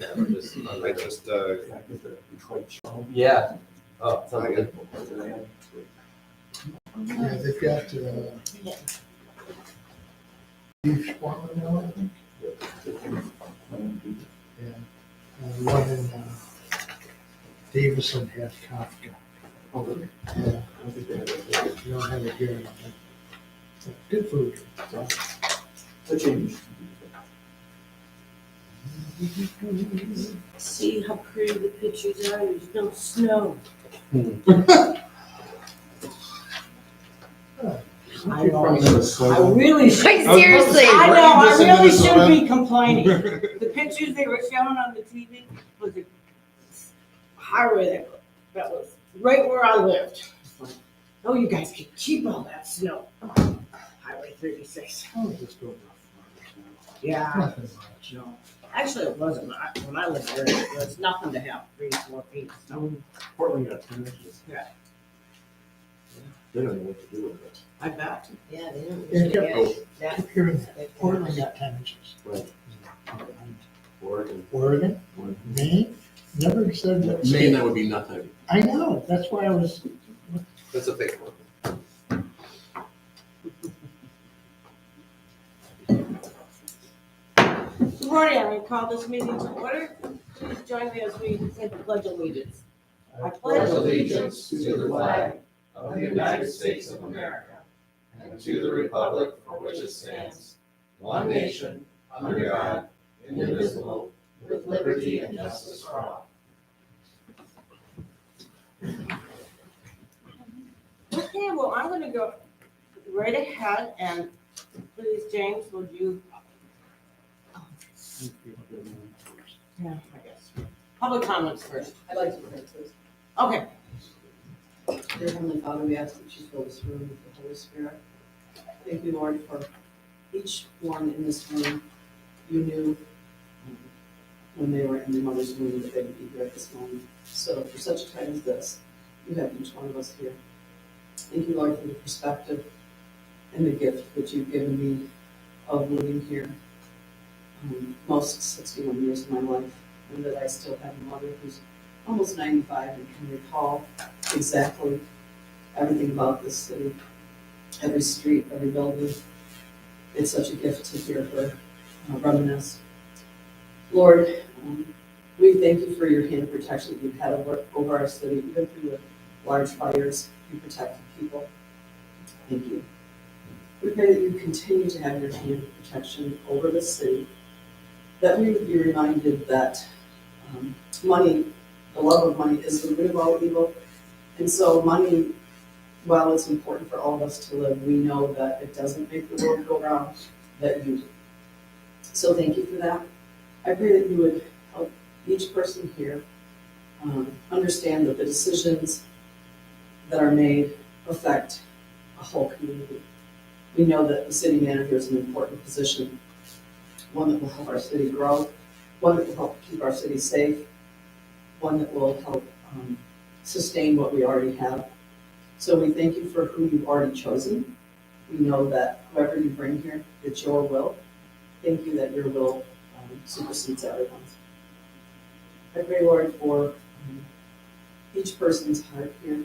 that or just? I just, Yeah. Oh, sounds good. Yeah, they've got beef shawarma now, I think. Yeah. The one in Davison has Kafka. Yeah. You don't have it here. Good food. The change. See how pretty the pictures are, there's no snow. I really should. Like, seriously. I know, I really Minnesota? should be complaining. The pictures they were showing on the TV was a highway that was right where I lived. Oh, you guys can keep all that snow. Highway 36. Oh, just go. Yeah, Nothing much. no. Actually, it wasn't. When I lived there, it was nothing to have 3 to 4 feet of snow. Portland got 10 inches. Yeah. They don't know what to do with it. I bet. Yeah, they don't Yeah, usually kept- get that. Hearing that, Portland got 10 inches. Right. Oregon. Oregon, Maine, never said that. Maine, that would be nothing. I know, that's why I was, That's a fake one. Good morning, I call this meeting to order. Please join me as we say the pledge of allegiance. I pledge allegiance to the flag of the United States of America and to the republic for which it stands, one nation, under God, indivisible, with liberty and justice for all. Okay, well, I'm gonna go right ahead and please, James, would you? Yeah, I guess. Public comments first. I'd like to pray, please. Okay. Dear Heavenly Father, we ask that you fill this room with the Holy Spirit. Thank you, Lord, for each one in this room. You knew when they were in their mother's womb that they would be here at this moment. So for such a time as this, you have each one of us here. Thank you, Lord, for the perspective and the gift that you've given me of living here most 61 years of my life, and that I still have a mother who's almost 95 and can recall exactly everything about this city, every street, every building. It's such a gift to hear her reminisce. Lord, we thank you for your hand of protection that you've had over our city, even through the large fires. You protected people. Thank you. We pray that you continue to have your hand of protection over this city, that we would be reminded that money, the love of money, is the root of all evil. And so money, while it's important for all of us to live, we know that it doesn't make the world go round, that you do. So thank you for that. I pray that you would help each person here understand that the decisions that are made affect a whole community. We know that the city manager is an important position, one that will help our city grow, one that will help keep our city safe, one that will help sustain what we already have. So we thank you for who you've already chosen. We know that whoever you bring here, it's your will. Thank you that your will supersedes everyone's. I pray, Lord, for each person's heart here.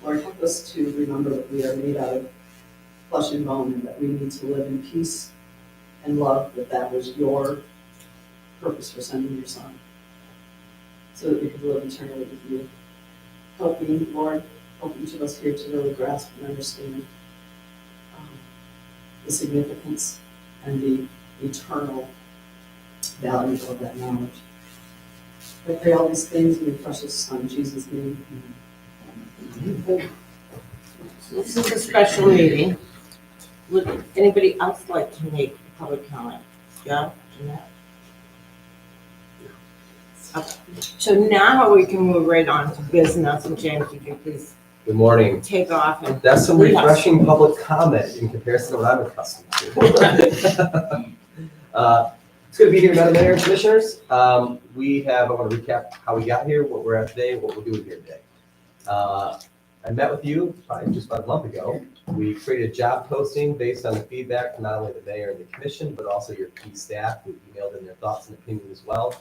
Lord, help us to remember that we are made out of flesh and bone and that we need to live in peace and love, that was your purpose for sending your son, so that we could live eternally with you. Help me, Lord, help each of us here to really grasp and understand the significance and the eternal value of that knowledge. I pray all these things in your precious Son, Jesus' name. Amen. This is a special meeting. Would anybody else like to make a public comment? Yeah, Jeanette? Okay. So now we can move right on to business, and James, if you please Good morning. take off and. That's some lead us. refreshing public comment in comparison to what I'm accustomed to. It's good to be here, Madam Mayor and Commissioners. I want to recap how we got here, what we're at today, what we're doing here today. I met with you probably just about a month ago. We created a job posting based on the feedback from not only the mayor and the commission, but also your key staff who emailed in their thoughts and opinions as well.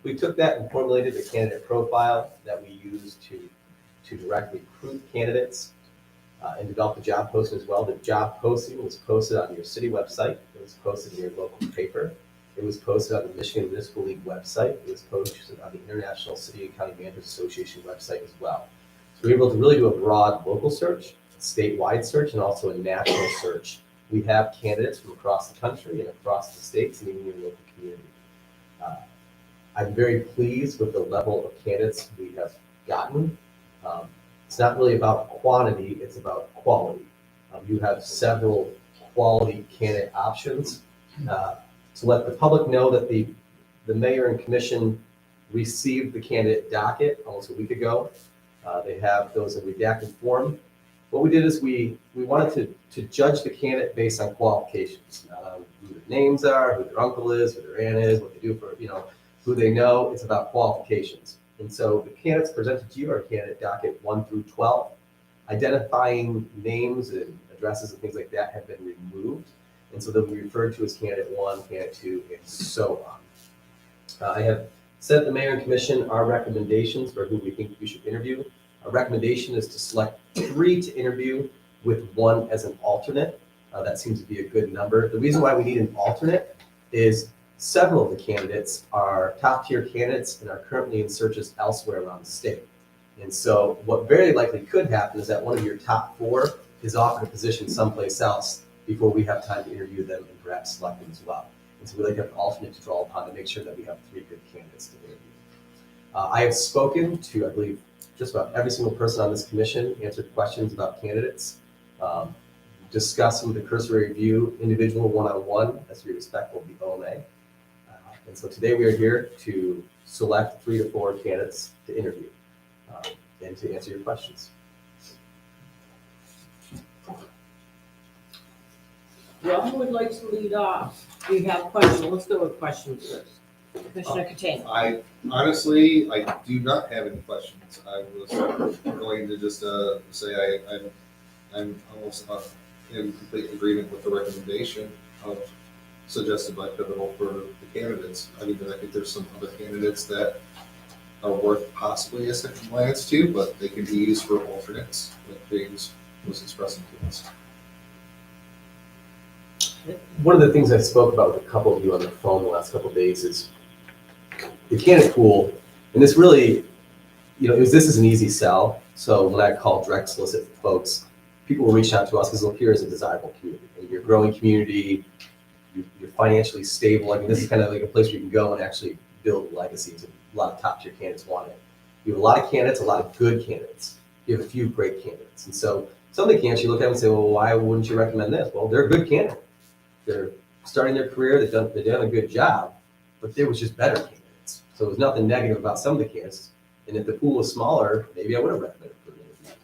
We took that and formulated a candidate profile that we use to directly recruit candidates and develop the job posting as well. The job posting was posted on your city website. It was posted in your local paper. It was posted on the Michigan Municipal League website. It was posted on the International City and County Managers Association website as well. So we were able to really do a broad local search, statewide search, and also a national search. We have candidates from across the country and across the states and even your local community. I'm very pleased with the level of candidates we have gotten. It's not really about quantity, it's about quality. You have several quality candidate options. To let the public know that the mayor and commission received the candidate docket almost a week ago. They have those in redacted form. What we did is we wanted to judge the candidate based on qualifications, not on who their names are, who their uncle is, who their aunt is, what they do for, who they know. It's about qualifications. And so the candidates presented to you are candidate docket 1 through 12. Identifying names and addresses and things like that have been removed. And so they'll be referred to as candidate 1, candidate 2, and so on. I have sent the mayor and commission our recommendations for who we think we should interview. Our recommendation is to select 3 to interview with 1 as an alternate. That seems to be a good number. The reason why we need an alternate is several of the candidates are top-tier candidates and are currently in searches elsewhere around the state. And so what very likely could happen is that one of your top 4 is offered a position someplace else before we have time to interview them and perhaps select them as well. And so we like to have an alternate to draw upon to make sure that we have 3 good candidates to interview. I have spoken to, I believe, just about every single person on this commission, answered questions about candidates, discussing the cursory review, individual one-on-one, as we respectful of the OMA. And so today we are here to select 3 to 4 candidates to interview and to answer your questions. Well, who would like to lead off? We have questions. Let's go with questions first. Commissioner Catania. I honestly, I do not have any questions. I was going to just say I'm almost in complete agreement with the recommendation of suggested by Pivotal for the candidates. I mean, I think there's some other candidates that are worth possibly a second glance to, but they can be used for alternates, like James was expressing to us. One of the things I spoke about with a couple of you on the phone the last couple of days is the candidate pool, and this really, this is an easy sell. So when I call direct solicit folks, people will reach out to us because Lapeer is a desirable community. And you're a growing community, you're financially stable. I mean, this is kind of like a place where you can go and actually build legacies, and a lot of top tier candidates want it. You have a lot of candidates, a lot of good candidates. You have a few great candidates. And so some of the candidates you look at them and say, well, why wouldn't you recommend this? Well, they're a good candidate. They're starting their career, they've done a good job, but there was just better candidates. So there was nothing negative about some of the candidates. And if the pool was smaller, maybe I would have recommended for an interview.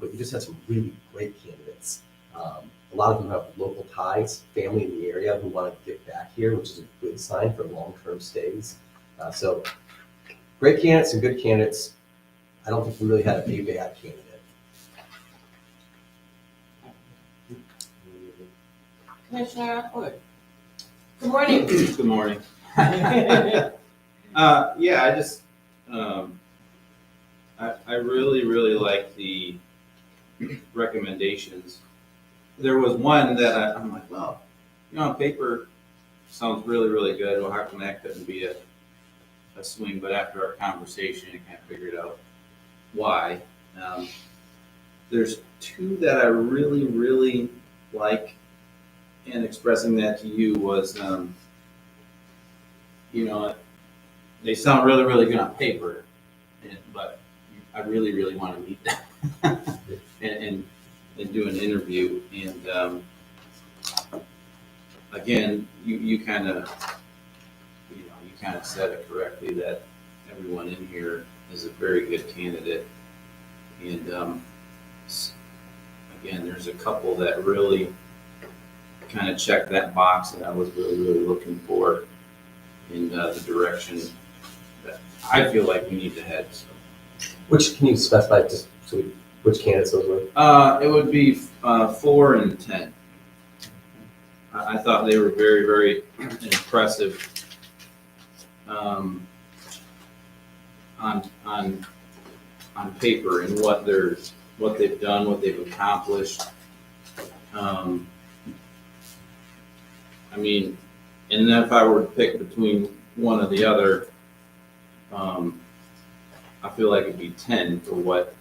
But you just had some really great candidates. A lot of them have local ties, family in the area who want to get back here, which is a good sign for long-term stays. So great candidates and good candidates. I don't think we really had a bad candidate. Commissioner Atwood. Good morning. Good morning. Yeah, I just, I really, really like the recommendations. There was one that I'm like, well, on paper, sounds really, really good. Well, how come that couldn't be a swing? But after our conversation, I kind of figured out why. There's 2 that I really, really like, and expressing that to you was, they sound really, really good on paper, but I really, really want to meet them and do an interview. And again, you kind of, said it correctly that everyone in here is a very good candidate. And again, there's a couple that really kind of check that box that I was really, really looking for in the direction that I feel like we need to head. So, Which can you specify just which candidates those were? it would be 4 and 10. I thought they were very, very impressive on paper and what they've done, what they've accomplished. I mean, and then if I were to pick between one or the other, I feel like it'd be 10 for what,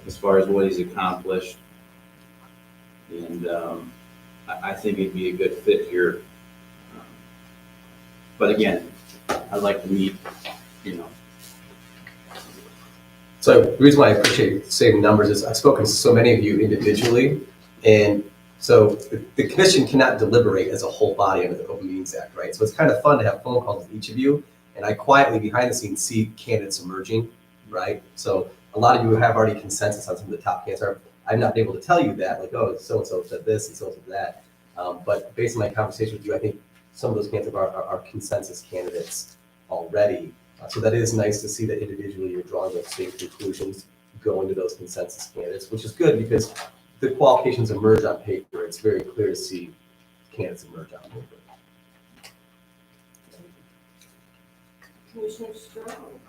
as far as what he's accomplished. And I think it'd be a good fit here. But again, I'd like to meet, you know. So the reason why I appreciate saying numbers is I've spoken to so many of you individually, and so the commission cannot deliberate as a whole body under the Open Meetings Act, right? So it's kind of fun to have phone calls with each of you, and I quietly behind the scenes see candidates emerging, right? So a lot of you have already consensus on some of the top candidates. I'm not able to tell you that, like, oh, so-and-so said this and so-and-so said that. But based on my conversation with you, I think some of those candidates are consensus candidates already. So that is nice to see that individually you're drawing those same conclusions going to those consensus candidates, which is good because the qualifications emerge on paper. It's very clear to see candidates emerge on paper. Commissioner Strong.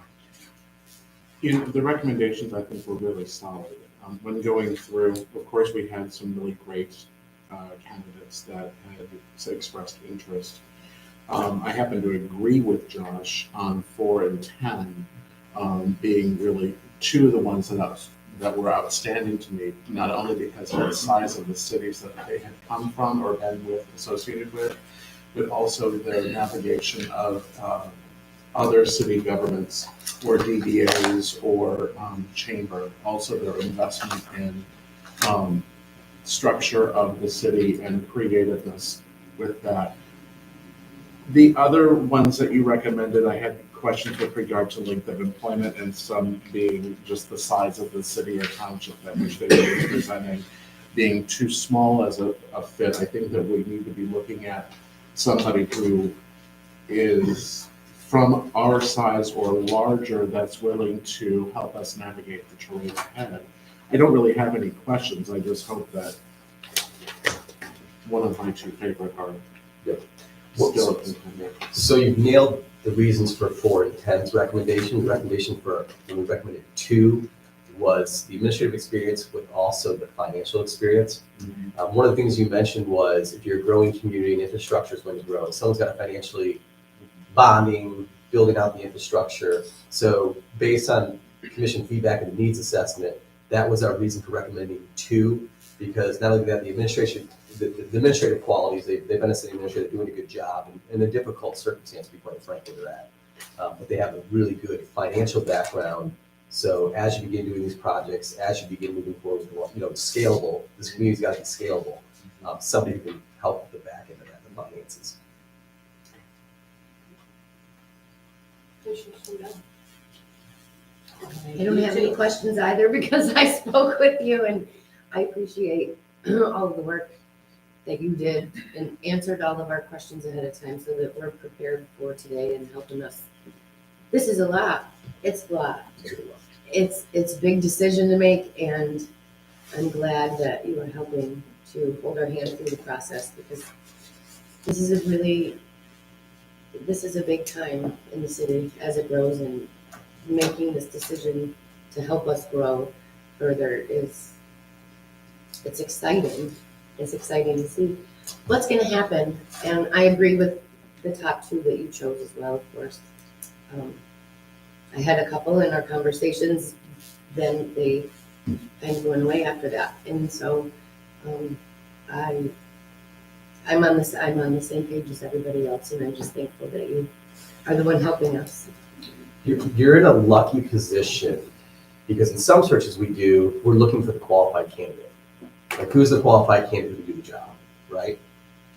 The recommendations, I think, were really solid. When going through, of course, we had some really great candidates that had expressed interest. I happen to agree with Josh on 4 and 10 being really two of the ones that were outstanding to me, not only because of the size of the cities that they had come from or been associated with, but also their navigation of other city governments or DDAs or chamber, also their investment in structure of the city and creativeness with that. The other ones that you recommended, I had questions with regard to length of employment and some being just the size of the city or township that which they were presenting being too small as a fit. I think that we need to be looking at somebody who is from our size or larger that's willing to help us navigate the terrain ahead. I don't really have any questions. I just hope that one of my two favorite are still a contender. So you've nailed the reasons for 4 and 10's recommendation. The recommendation for when we recommended 2 was the administrative experience with also the financial experience. One of the things you mentioned was if you're a growing community and infrastructure is going to grow, someone's got to financially bonding, building out the infrastructure. So based on commission feedback and the needs assessment, that was our reason for recommending 2, because not only that, the administrative qualities, they've been a city administrator doing a good job in a difficult circumstance, to be quite frank with that. But they have a really good financial background. So as you begin doing these projects, as you begin moving forward, scalable, this community's got to be scalable. Somebody who can help with the back end of that, the finances. I don't have any questions either because I spoke with you and I appreciate all of the work that you did and answered all of our questions ahead of time so that we're prepared for today and helping us. This is a lot. It's a lot. It's a big decision to make, and I'm glad that you are helping to hold our hand through the process because this is a big time in the city as it grows, and making this decision to help us grow further it's exciting. It's exciting to see what's going to happen. And I agree with the top 2 that you chose as well, of course. I had a couple in our conversations, then they kind of went away after that. And so I'm on the same page as everybody else, and I'm just thankful that you are the one helping us. You're in a lucky position because in some searches we're looking for the qualified candidate. Like, who's the qualified candidate who can do the job, right?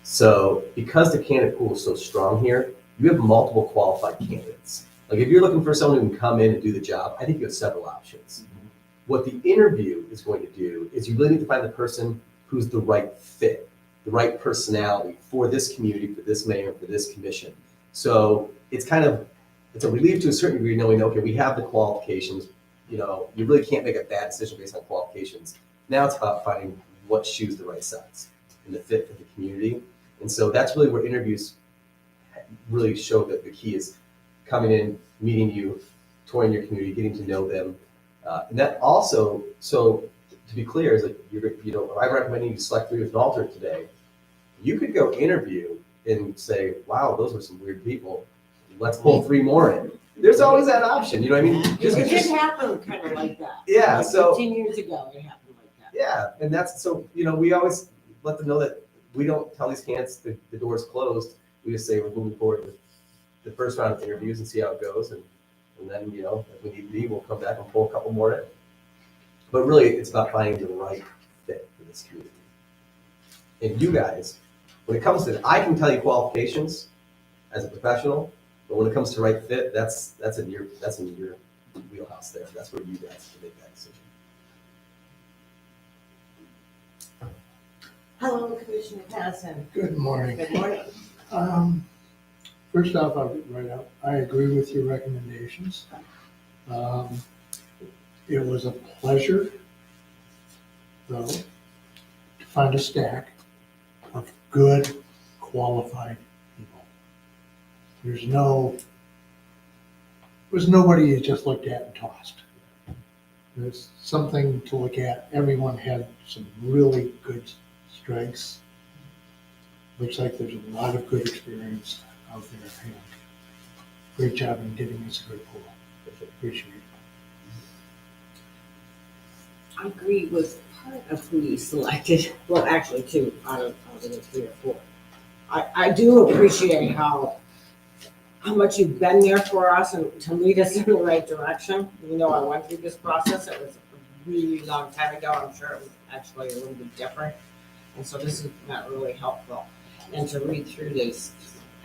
So because the candidate pool is so strong here, you have multiple qualified candidates. Like, if you're looking for someone who can come in and do the job, I think you have several options. What the interview is going to do is you really need to find the person who's the right fit, the right personality for this community, for this mayor, for this commission. So it's a relief to a certain degree knowing, okay, we have the qualifications. You really can't make a bad decision based on qualifications. Now it's about finding what shoes the right size and the fit for the community. And so that's really where interviews really show that the key is coming in, meeting you, touring your community, getting to know them. And that also, so to be clear, is that I'm recommending you select 3 with an alternate today. You could go interview and say, wow, those were some weird people. Let's pull 3 more in. There's always that option, you know what I mean? It did happen kind of like that. Yeah, Like so. 15 years ago, it happened like that. Yeah, and that's, so, we always let them know that we don't tell these candidates the door's closed. We just say we're moving forward with the first round of interviews and see how it goes. And then, if we need be, we'll come back and pull a couple more in. But really, it's about finding the right fit for this community. And you guys, when it comes to, I can tell you qualifications as a professional, but when it comes to right fit, that's in your wheelhouse there. That's where you guys can make that decision. Hello, Commissioner Patterson. Good morning. Good morning. First off, I agree with your recommendations. It was a pleasure, though, to find a stack of good, qualified people. There was nobody you just looked at and tossed. There's something to look at. Everyone had some really good strengths. Looks like there's a lot of good experience out there. And great job in getting us a good pool. Appreciate it. I agree with part of who you selected. Well, actually, 2 out of the 3 or 4. I do appreciate how much you've been there for us and to lead us in the right direction. Even though I went through this process, it was a really long time ago. I'm sure it was actually a little bit different. And so this is not really helpful. And to read through these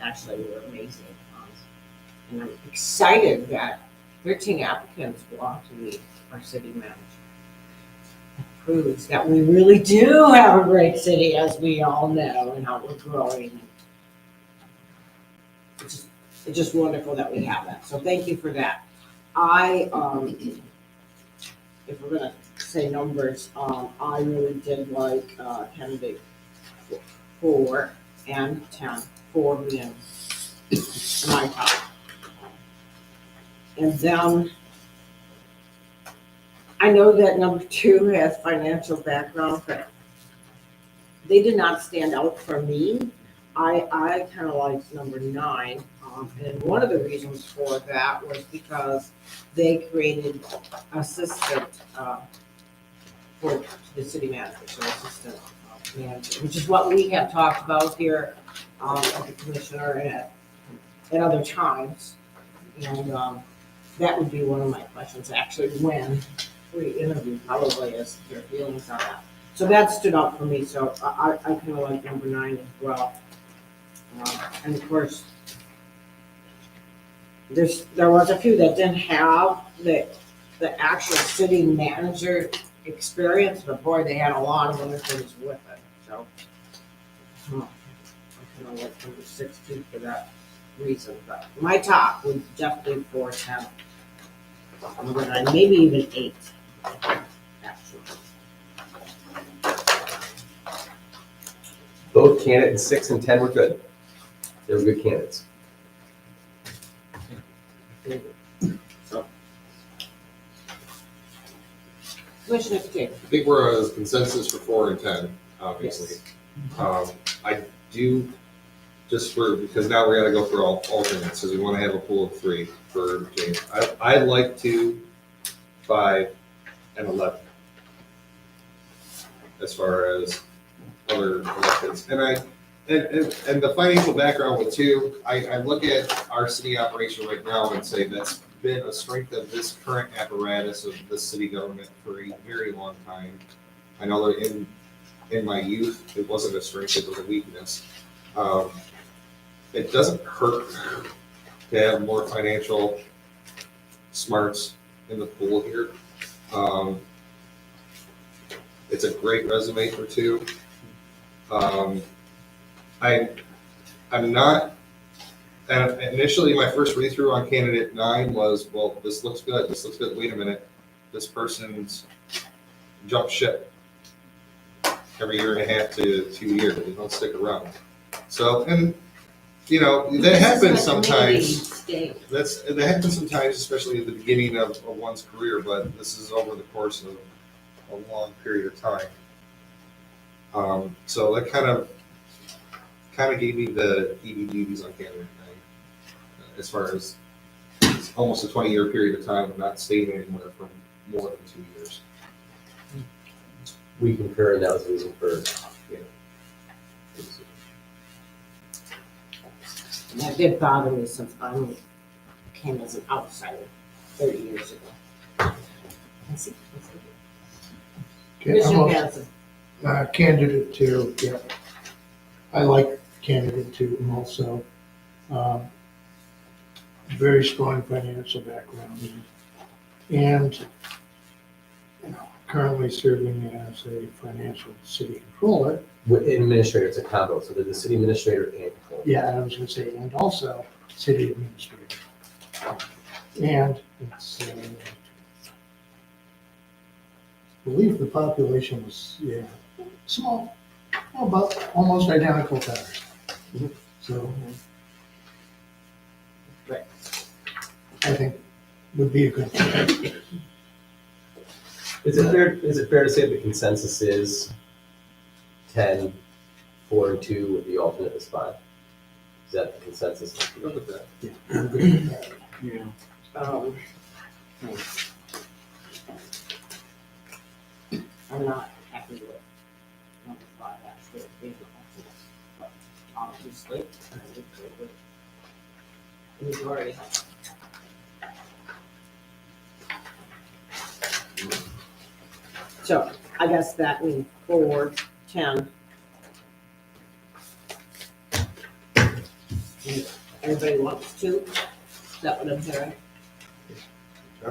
actually were amazing. And I'm excited that 13 applicants belong to be our city manager. It proves that we really do have a great city, as we all know, and how we're growing. It's just wonderful that we have that. So thank you for that. If we're gonna say numbers, I really did like candidate 4 and 10, 4 being my top. And then I know that number 2 has financial background, but they did not stand out for me. I kind of liked number 9, and one of the reasons for that was because they created assistant for the city manager, so assistant manager, which is what we have talked about here at the commissioner and at other times. And that would be one of my questions, actually, when we interview, probably, is their feelings on that. So that stood out for me, so I kind of like number 9 as well. And of course, there was a few that didn't have the actual city manager experience, but boy, they had a lot of other things with it, so. I kind of like number 6 too for that reason, but my top was definitely 4, 10, number 9, maybe even 8, actually. Both candidates 6 and 10 were good. They were good candidates. So. Commissioner Pacheco. I think we're a consensus for 4 and 10, obviously. I do, because now we gotta go for all alternates, because we want to have a pool of 3 for James. I like 2, 5, and 11 as far as other elections. And the financial background with 2, I look at our city operation right now and say that's been a strength of this current apparatus of the city government for a very long time. I know that in my youth, it wasn't a strength, it was a weakness. It doesn't hurt to have more financial smarts in the pool here. It's a great resume for 2. I'm not, and initially my first read through on candidate 9 was, well, this looks good, wait a minute, this person's jumped ship every 1.5 to 2 years, they don't stick around. So, and you know, that This is happens my community sometimes. state. That happens sometimes, especially at the beginning of one's career, but this is over the course of a long period of time. So that kind of gave me the EBGBs on candidate thing, as far as it's almost a 20-year period of time of not staying anywhere for more than 2 years. We concur, and that was the reason for, you know. And that did bother me since I came as an outsider 30 years ago. I see. Okay, I'm Commissioner also Hanson. candidate two, yeah. I like candidate two also. Very strong financial background. And, you know, currently serving as a financial city controller. With administrator, it's a combo, so there's the city administrator and controller. Yeah, I was gonna say, and also city administrator. And it's, I believe the population was, yeah, small, about almost identical to ours. So. Right. I think would be a good thing. Is it fair to say the consensus is 10, 4, and 2 with the alternate is 5? Is that the consensus? Look at that. Yeah, I'm good with that. Yeah. I'm not happy with number 5, actually, being alternates. But obviously, I would go with the majority. So I guess that means 4, 10. Everybody wants 2? Is that what I'm hearing? Yeah.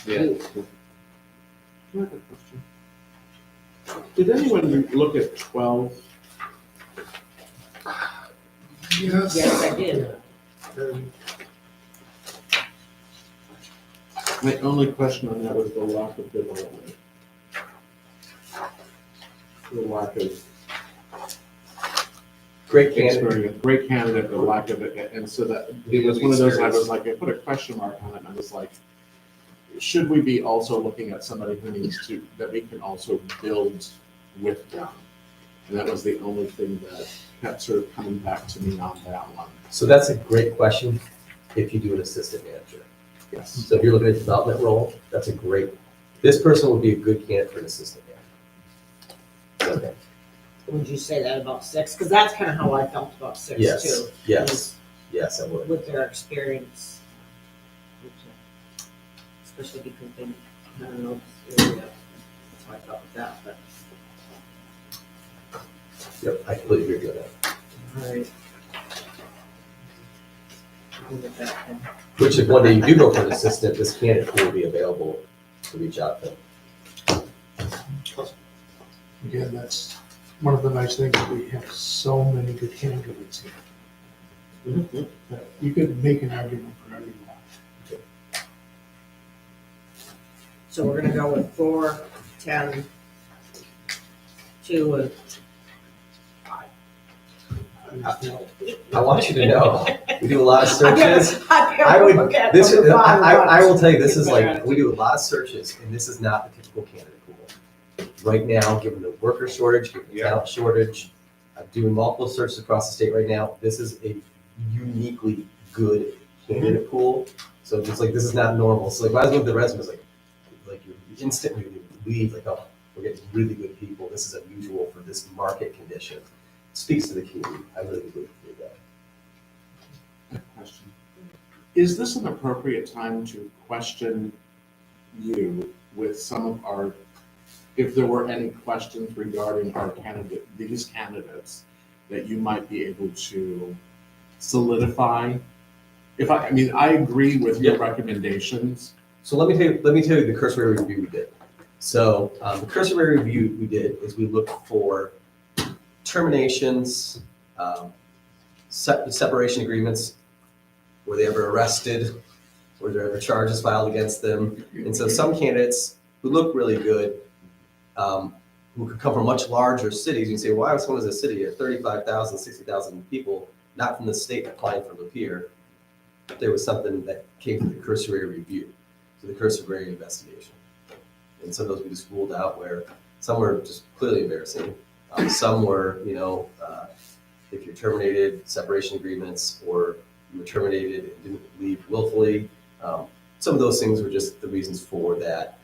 I have a question. Did anyone look at 12? Yes, I did. My only question on that was the lack of development. The lack of Great candidate. experience, great candidate, but lack of it, and so that, it was one of those, I was like, I put a question mark on it, and I was like, should we be also looking at somebody who needs to, that we can also build with them? And that was the only thing that kept sort of coming back to me on that one. So that's a great question if you do an assistant manager. Yes. So if you're looking at a development role, that's a great, this person would be a good candidate for an assistant manager. Okay. Would you say that about 6? Because that's kind of how I felt about 6 Yes, too. yes, yes, I would. With their experience. Especially because they, I don't know this area. That's how I felt with that, but. Yep, I completely agree with that. All right. I'll get that then. Which if one day you do go for an assistant, this candidate will be available to reach out to. Again, that's one of the nice things, that we have so many good candidates here. That you could make an argument for everyone. So we're gonna go with 4, 10, 2, and 5. I want you to know, we do a lot of searches. I I would, look at this, number 5 I will tell you, this is Better. like, we do a lot of searches, and this is not the typical candidate pool. Right now, given the worker shortage, given the talent shortage, I'm doing multiple searches across the state right now, this is a uniquely good candidate pool. So it's like, this is not normal. So like, when I was looking at the resumes, like you instantly believe, like, oh, we're getting really good people. This is unusual for this market condition. It speaks to the community. I really believe that. Question. Is this an appropriate time to question you with some of our, if there were any questions regarding our candidate, these candidates, that you might be able to solidify? I mean, I agree with your recommendations. So let me tell you the cursory review we did. So the cursory review we did is we looked for terminations, separation agreements. Were they ever arrested? Were there ever charges filed against them? And so some candidates who look really good, who could come from much larger cities, you say, well, I was going to a city of 35,000, 60,000 people. not from the state applying for Lapeer, there was something that came to the cursory review, to the cursory investigation. And some of those we just ruled out where some were just clearly embarrassing. Some were, if you're terminated, separation agreements, or you were terminated and didn't leave willfully. Some of those things were just the reasons for that.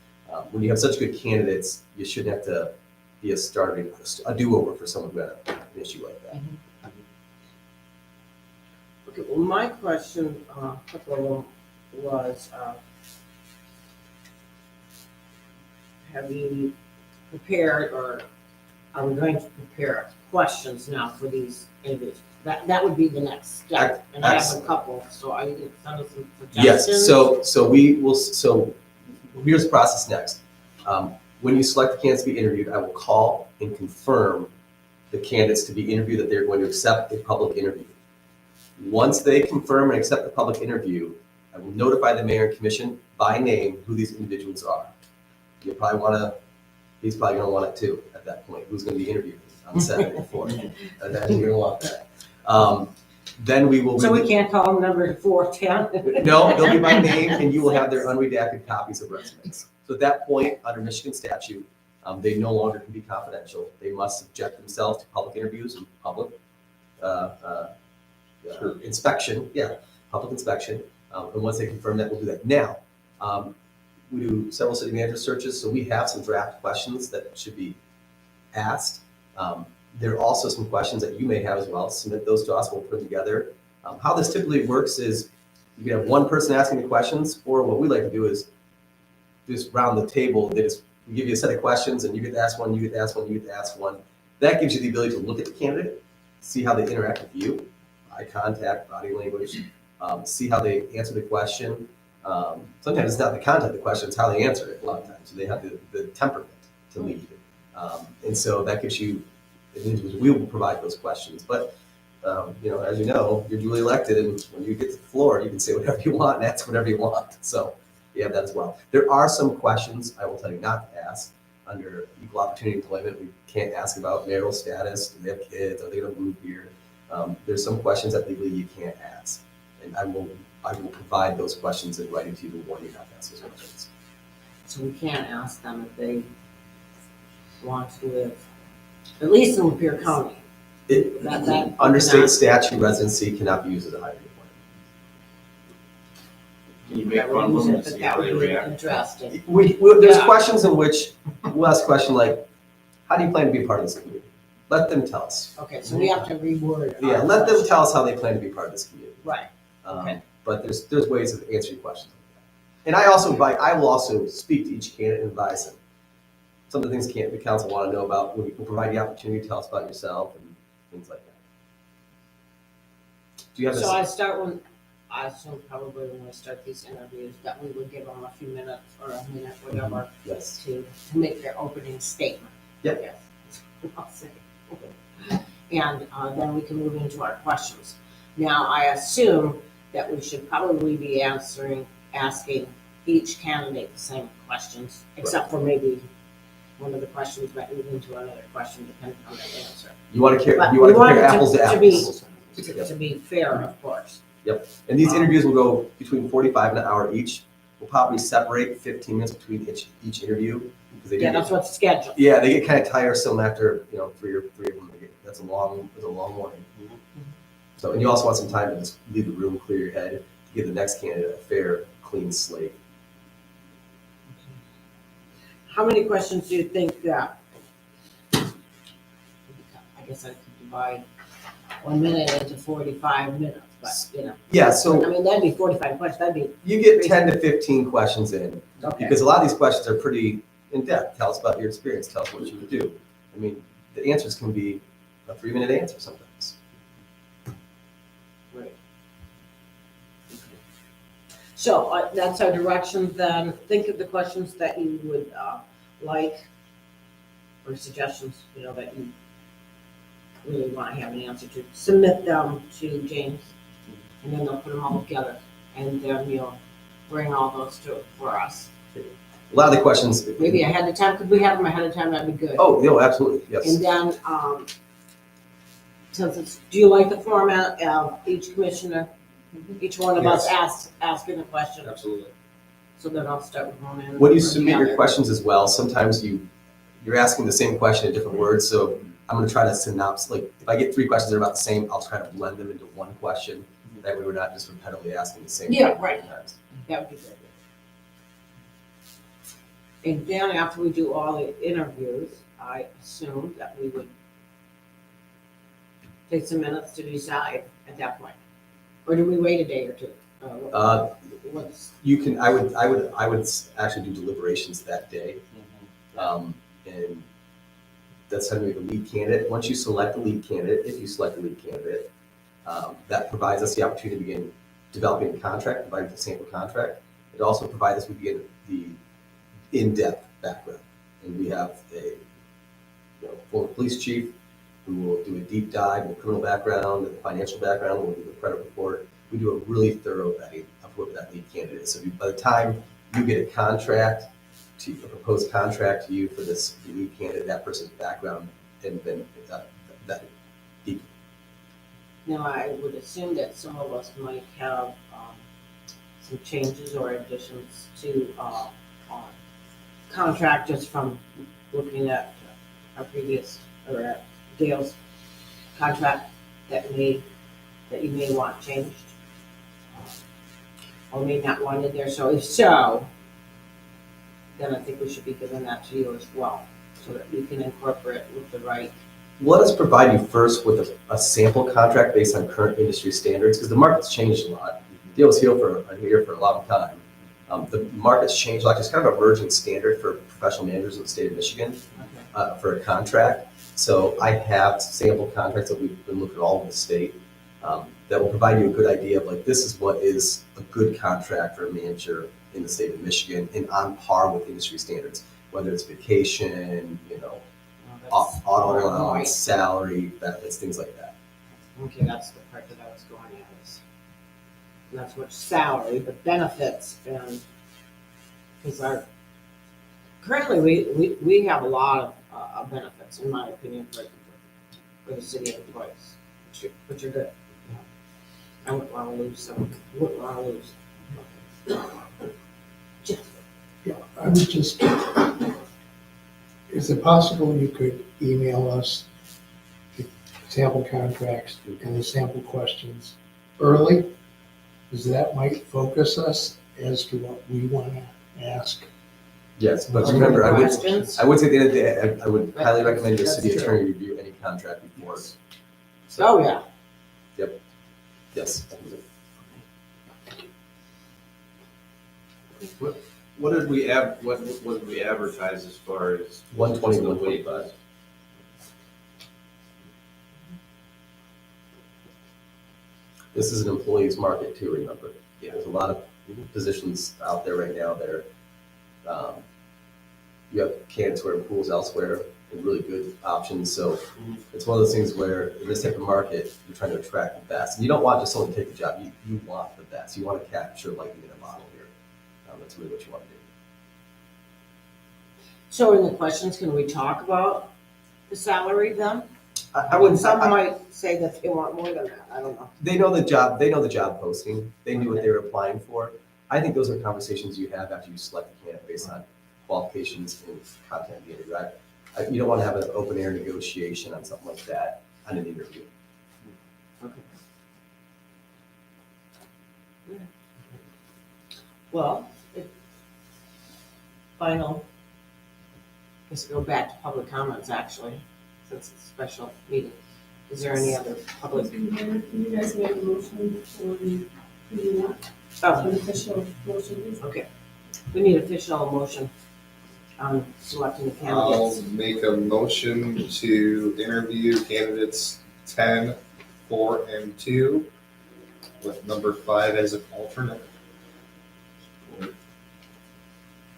When you have such good candidates, you shouldn't have to be a do-over for someone who had an issue like that. Okay, well, my question, a couple of them was, have you prepared, or are we going to prepare questions now for these individuals? That would be the next step, and I have a Excellent. couple, so are you gonna send us some Yes, suggestions? so here's the process next. When you select the candidates to be interviewed, I will call and confirm the candidates to be interviewed that they're going to accept a public interview. Once they confirm and accept the public interview, I will notify the mayor and commission by name who these individuals are. He's probably gonna want it too at that point, who's gonna be interviewed on Saturday before. And then you're gonna want that. Then we will. So we can't call them number 410? No, they'll be by name, and you will have their unredacted copies of resumes. So at that point, under Michigan statute, they no longer can be confidential. They must subject themselves to public interviews and public inspection. Yeah, public inspection. And once they confirm that, we'll do that. Now, we do several city manager searches, so we have some draft questions that should be asked. There are also some questions that you may have as well. Submit those to us, we'll put them together. How this typically works is you can have one person asking the questions, or what we like to do is just round the table. We give you a set of questions, and you get to ask one, you get to ask one, you get to ask one. That gives you the ability to look at the candidate, see how they interact with you, eye contact, body language, see how they answer the question. Sometimes it's not the content of the question, it's how they answer it a lot of times. So they have the temperament to lead. And so that gives you, we will provide those questions. But, as you know, you're duly elected, and when you get to the floor, you can say whatever you want and ask whatever you want. So you have that as well. There are some questions I will tell you not to ask. Under equal opportunity employment, we can't ask about marital status, do they have kids, are they going to move here? There's some questions that legally you can't ask. And I will provide those questions in writing to you to warn you not to ask those questions. So we can't ask them if they want to live, at least in Lapeer County. Under state statute, residency cannot be used as a hybrid employment. Can you make fun of them and see how they react? Interesting. There's Yeah. questions in which we'll ask a question like, how do you plan to be a part of this community? Let them tell us. Okay, so we have to reword. Yeah, our let them question. tell us how they plan to be part of this community. Right. Okay. But there's ways of answering questions like that. And I will also speak to each candidate and advise them. Some of the things the council want to know about, we'll provide the opportunity to tell us about yourself and things like that. Do you have So a, I assume probably when we start these interviews, that we would give them a few minutes or a minute, whatever, yes. to make their opening statement. Yep. Yes. I'll say. And then we can move into our questions. Now, I assume that we should probably be asking each candidate the same questions, except for maybe one of the questions might move into another question depending on their answer. You want to But we compare want it apples to to apples. To be fair, of course. And these interviews will go between 45 and an hour each. We'll probably separate 15 minutes between each interview. Because they Yeah, that's what's scheduled. Yeah, they get kind of tiresome after, three of them. That's a long morning. So, and you also want some time to just leave the room, clear your head, to give the next candidate a fair, clean slate. How many questions do you think that? I guess I could divide 1 minute into 45 minutes, but Yeah, I so mean, that'd be 45 questions, that'd be, you get 10 to 15 questions in, okay. because a lot of these questions are pretty in-depth. Tell us about your experience, tell us what you would do. I mean, the answers can be a 3-minute answer sometimes. Right. So that's our direction then. Think of the questions that you would like, or suggestions, that you really want to have an answer to. Submit them to James, and then they'll put them all together, and then you'll bring all those for us. A lot of the questions. Maybe ahead of time. Could we have them ahead of time? That'd be good. Oh, absolutely, yes. And then since it's, do you like the format of each commissioner, each one of us asking a question? Absolutely. So then I'll start with Ronan. When you or submit your Heather. questions as well, sometimes you're asking the same question in different words, so I'm gonna try to synopsis, like, if I get 3 questions that are about the same, I'll try to blend them into one question. That way we're not just repetitively asking the same. Yeah, thing right. times. That would be good. And then after we do all the interviews, I assume that we would take some minutes to decide at that point. Or do we wait a day or two? What's, You can, I would actually do deliberations that day. And that's how we have a lead candidate. Once you select the lead candidate, if you select the lead candidate, that provides us the opportunity to begin developing a contract, providing the sample contract. It also provides us with the in-depth background. And we have a former police chief who will do a deep dive in the criminal background and the financial background. We'll do the credit report. We do a really thorough vetting of whoever that lead candidate is. So by the time you get a proposed contract to you for this lead candidate, that person's background, and then that deep. now I would assume that some of us might have some changes or additions to contract just from looking at our previous, or at Dale's contract that you may want changed. Or may not want in there, so if so, then I think we should be giving that to you as well, so that you can incorporate with the right. Let us provide you first with a sample contract based on current industry standards, because the market's changed a lot. Dale was here for a long time. The market's changed a lot. It's kind of an emerging standard for professional managers in the state of Michigan for a contract. So I have sample contracts that we've been looking at all over the state that will provide you a good idea of, like, this is what is a good contract for a manager in the state of Michigan and on par with industry standards, whether it's vacation, auto allowance, salary, benefits, things like that. Okay, that's the part that I was going at, is not so much salary, but benefits, and because currently we have a lot of benefits, in my opinion, for the city employees, which are good. I wouldn't want to lose some, wouldn't want to lose. Yeah, I would just, is it possible you could email us the sample contracts and the sample questions early? Because that might focus us as to what we want to ask. Yes, but remember, I would Questions? say at the end of the day, I would highly recommend your city That's attorney review any contract before. Oh, yeah. Yes. What did we advertise as far as? 120 to 125. This is an employee's market too, remember. There's a lot of positions out there right now that are, you have candidates who are in pools elsewhere and really good options. So it's one of those things where in this type of market, you're trying to attract the best. And you don't want just someone to take the job. You want the best. You want to capture lightning in a model here. That's really what you want to do. So in the questions, can we talk about the salary then? I wouldn't. Some might say that they want more than that, I don't know. They know the job. They know the job posting. They knew what they were applying for. I think those are conversations you have after you select a candidate based on qualifications and content of the interview. You don't want to have an open air negotiation on something like that on an interview. Well, final, let's go back to public comments actually, since it's a special meeting. Is there any other public? Can you guys make a motion for the, Oh, an official motion? okay. We need official motion on selecting the I'll candidates. make a motion to interview candidates 10, 4, and 2, with number 5 as an alternate.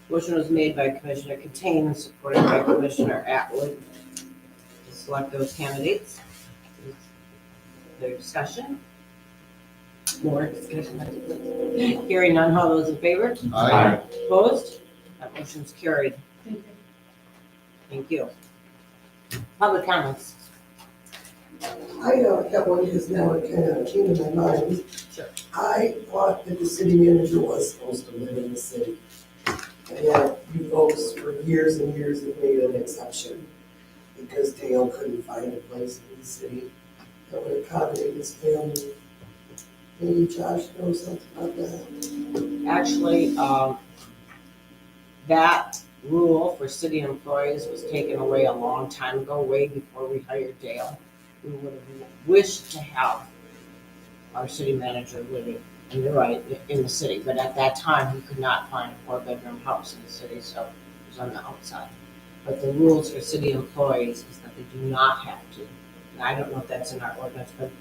Motion was made by Commissioner Catane and supported by Commissioner Atwood to select those candidates. Is there discussion? More discussion? Hearing none, all those in favor? Aye. Opposed? That motion's carried. Thank you. Thank you. Public comments. I have one because now it kind of came to my mind. Sure. I thought that the city manager was supposed to live in the city. And yet you folks for years and years have made an exception because Dale couldn't find a place in the city that would accommodate his family. Maybe Josh knows something about that. Actually, that rule for city employees was taken away a long time ago, way before we hired Dale. We would have wished to have our city manager living, and you're right, in the city, but at that time, he could not find a 4-bedroom house in the city, so it was on the outside. But the rules for city employees is that they do not have to, and I don't know if that's in our ordinance, but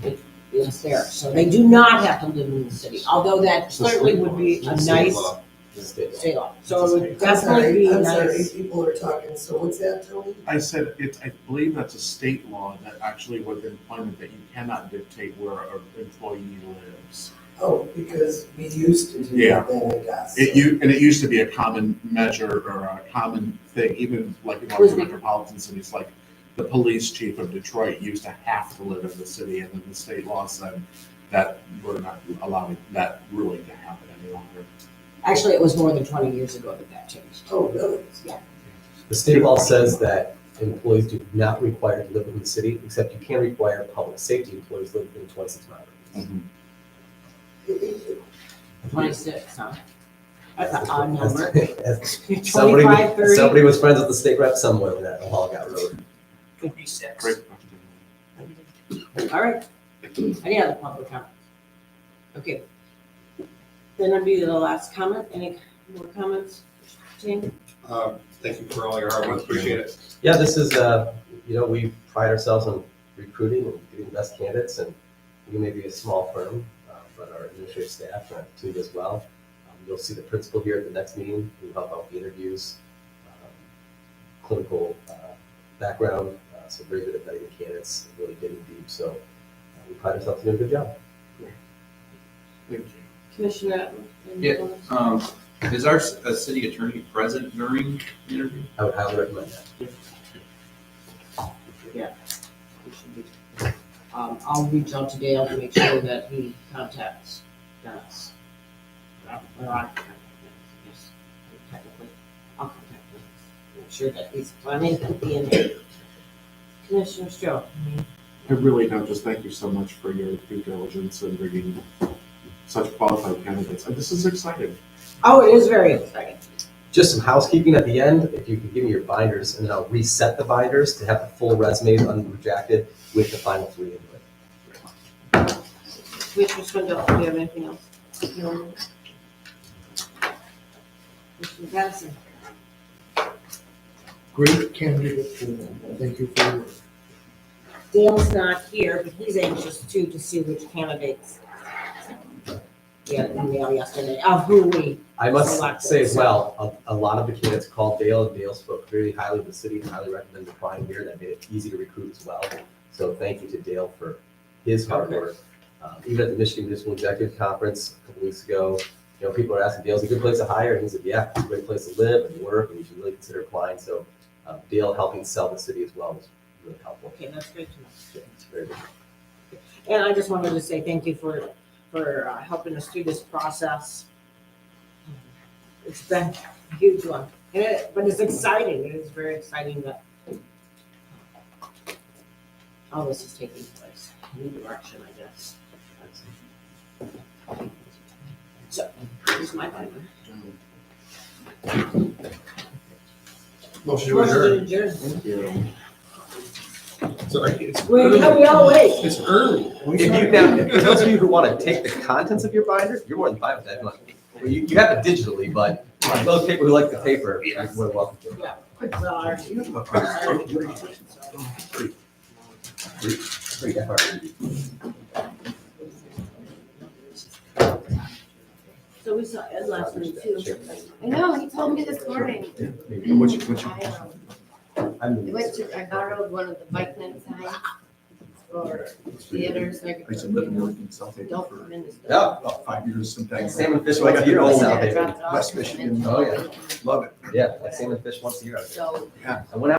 it is there. So they do not have to live in the city, although that certainly would be a nice state law. So it would definitely be I'm sorry, nice. people are talking, so what's that, Tony? I said, I believe that's a state law that actually with employment that you cannot dictate where an employee lives. Oh, because we used to do Yeah. that then, I guess. It used to be a common measure or a common thing, even like in Was other it- metropolitan cities, like the police chief of Detroit used to have to live in the city, and then the state law said that we're not allowing that ruling to happen any longer. Actually, it was more than 20 years ago that changed. Oh, really? The state law says that employees do not require to live in the city, except you can require public safety employees live within 26 miles. Mm-hmm. 26, huh? That's an odd number. As 25, 30. somebody was friends with the state rep somewhere when that all got wrote. 56. Great. All right. Any other public comments? Okay. Then I'll be the last comment. Any more comments? Jane? Thank you for all your hard work, appreciate it. Yeah, this is, we pride ourselves on recruiting and getting the best candidates, and we may be a small firm, but our administrative staff are tuned as well. You'll see the principal here at the next meeting, who help out the interviews, clinical background, so very good at vetting the candidates, really getting deep, so we pride ourselves in doing a good job. Thank you. Commissioner Atwood? any Yeah. comments? Is our city attorney present during the interview? I would highly recommend that. We should be. I'll reach out to Dale to make sure that he contacts Dennis. Or I contact Dennis, yes, technically, I'll contact him. Make sure that he's planning to be in there. Commissioner Stroh? I really don't, just thank you so much for your due diligence and bringing such qualified candidates. And this is exciting. Oh, it is very exciting. Just some housekeeping at the end, if you could give me your binders, and then I'll reset the binders to have the full resumes unredacted with the final 3 into it. Commissioner Swindle, do you have anything else? No. Commissioner Patterson? Great candidate pool. Thank you for your work. Dale's not here, but he's anxious too to see which candidates. We had an email yesterday of who we I must selected, say as so- well, a lot of the candidates called Dale, and Dale spoke very highly of the city, and highly recommended applying here. That made it easy to recruit as well. So thank you to Dale for his hard Okay. work. Even at the Michigan Municipal Executive Conference a couple weeks ago, people are asking, Dale's a good place to hire, and he said, yeah, it's a great place to live and work, and you should really consider applying. So Dale helping sell the city as well was really helpful. Okay, that's great to know. Yeah, it's very good. And I just wanted to say thank you for helping us through this process. It's been a huge one, but it's exciting. It is very exciting that all this is taking place. New direction, I guess. So, here's my binder. Motion to Motion adjourn. to adjourn. Thank you. Sorry, it's We all wait. It's early. If you now, for those of you who want to take the contents of your binder, you're more than fine with that. You have it digitally, but those people who like the paper, you're more than welcome to. Yeah. Well, our- Pretty good part. So we saw Ed last night too. I know, he told me this morning. I borrowed one of the bike net signs for theaters. So I could, I used to live in Oregon, South Haven don't for come in this. Yeah. about 5 years sometimes. Salmon fish once a year on South Haven. West Michigan. Oh, yeah. Love it. Yeah, like salmon fish once a year. So I went out